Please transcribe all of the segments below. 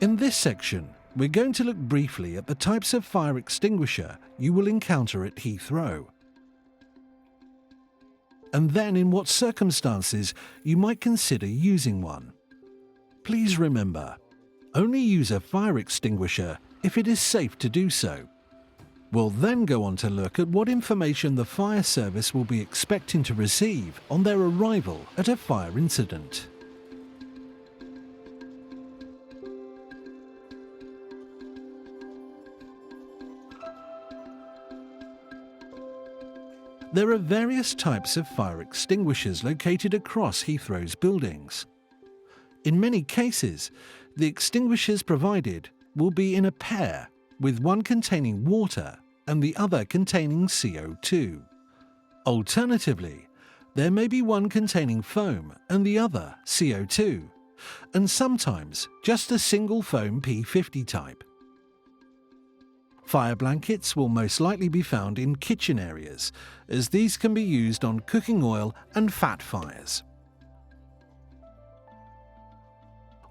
In this section, we're going to look briefly at the types of fire extinguisher you will encounter at Heathrow, and then in what circumstances you might consider using one. Please remember, only use a fire extinguisher if it is safe to do so. We'll then go on to look at what information the fire service will be expecting to receive on their arrival at a fire incident. There are various types of fire extinguishers located across Heathrow's buildings. In many cases, the extinguishers provided will be in a pair, with one containing water and the other containing CO2. Alternatively, there may be one containing foam and the other CO2, and sometimes just a single foam P50 type. Fire blankets will most likely be found in kitchen areas, as these can be used on cooking oil and fat fires.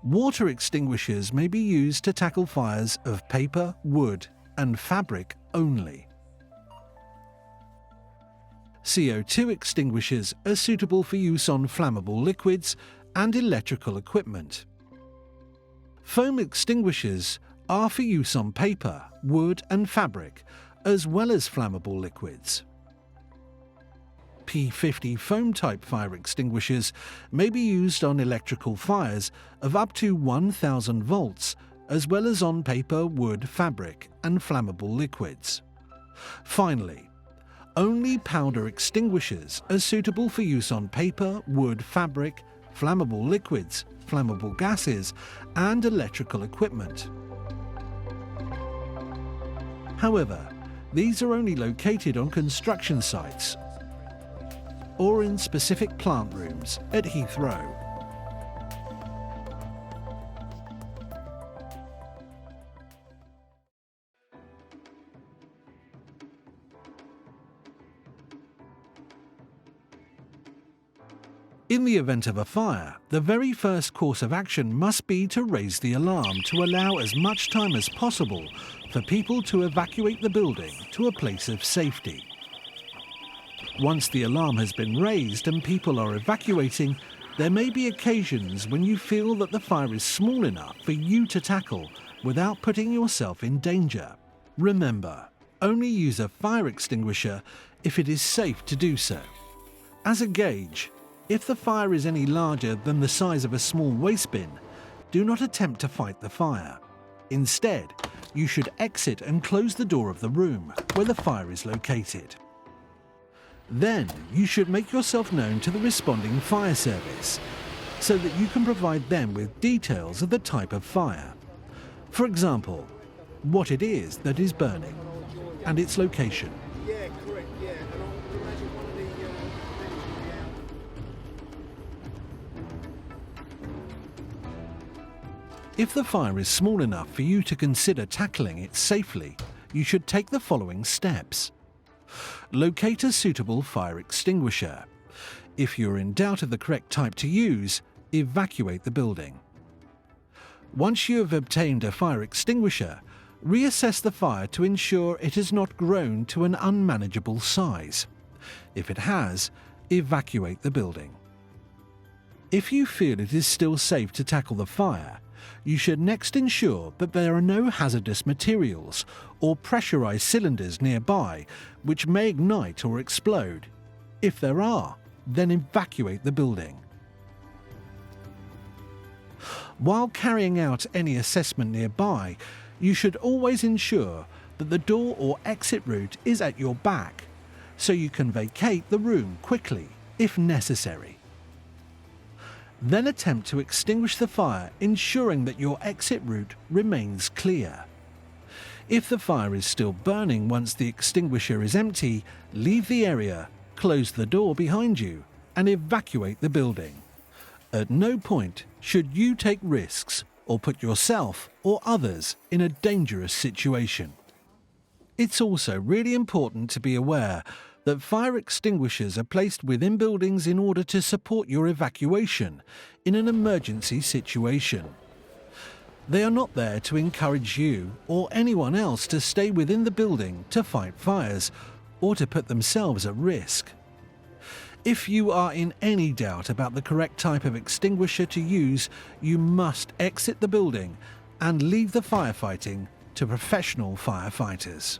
Water extinguishers may be used to tackle fires of paper, wood, and fabric only. CO2 extinguishers are suitable for use on flammable liquids and electrical equipment. Foam extinguishers are for use on paper, wood, and fabric, as well as flammable liquids. P50 foam-type fire extinguishers may be used on electrical fires of up to 1000 volts, as well as on paper, wood, fabric, and flammable liquids. Finally, only powder extinguishers are suitable for use on paper, wood, fabric, flammable liquids, flammable gases, and electrical equipment. However, these are only located on construction sites or in specific plant rooms at Heathrow. In the event of a fire, the very first course of action must be to raise the alarm to allow as much time as possible for people to evacuate the building to a place of safety. Once the alarm has been raised and people are evacuating, there may be occasions when you feel that the fire is small enough for you to tackle without putting yourself in danger. Remember, only use a fire extinguisher if it is safe to do so. As a gauge, if the fire is any larger than the size of a small waste bin, do not attempt to fight the fire. Instead, you should exit and close the door of the room where the fire is located. Then, you should make yourself known to the responding fire service so that you can provide them with details of the type of fire. For example, what it is that is burning and its location. Yeah, correct, yeah. And I would imagine one of the If the fire is small enough for you to consider tackling it safely, you should take the following steps. Locate a suitable fire extinguisher. If you're in doubt of the correct type to use, evacuate the building. Once you have obtained a fire extinguisher, reassess the fire to ensure it has not grown to an unmanageable size. If it has, evacuate the building. If you feel it is still safe to tackle the fire, you should next ensure that there are no hazardous materials or pressurized cylinders nearby which may ignite or explode. If there are, then evacuate the building. While carrying out any assessment nearby, you should always ensure that the door or exit route is at your back, so you can vacate the room quickly if necessary. Then attempt to extinguish the fire, ensuring that your exit route remains clear. If the fire is still burning once the extinguisher is empty, leave the area, close the door behind you, and evacuate the building. At no point should you take risks or put yourself or others in a dangerous situation. It's also really important to be aware that fire extinguishers are placed within buildings in order to support your evacuation in an emergency situation. They are not there to encourage you or anyone else to stay within the building to fight fires or to put themselves at risk. If you are in any doubt about the correct type of extinguisher to use, you must exit the building and leave the firefighting to professional firefighters.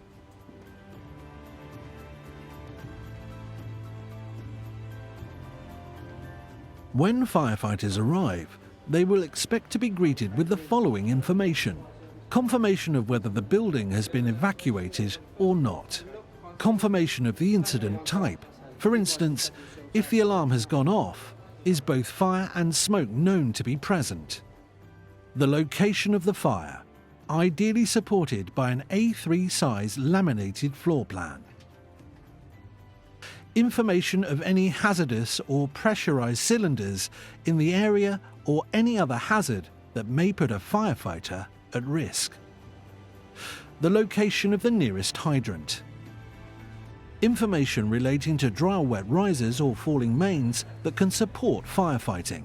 When firefighters arrive, they will expect to be greeted with the following information: confirmation of whether the building has been evacuated or not, confirmation of the incident type. For instance, if the alarm has gone off, is both fire and smoke known to be present? The location of the fire, ideally supported by an A3 size laminated floor plan. Information of any hazardous or pressurized cylinders in the area or any other hazard that may put a firefighter at risk. The location of the nearest hydrant. Information relating to dry or wet risers or falling mains that can support firefighting.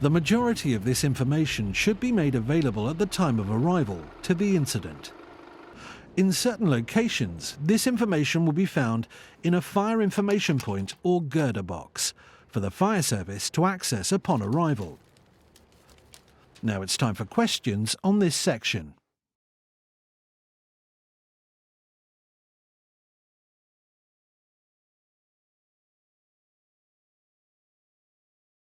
The majority of this information should be made available at the time of arrival to the incident. In certain locations, this information will be found in a fire information point or girder box for the fire service to access upon arrival. Now it's time for questions on this section.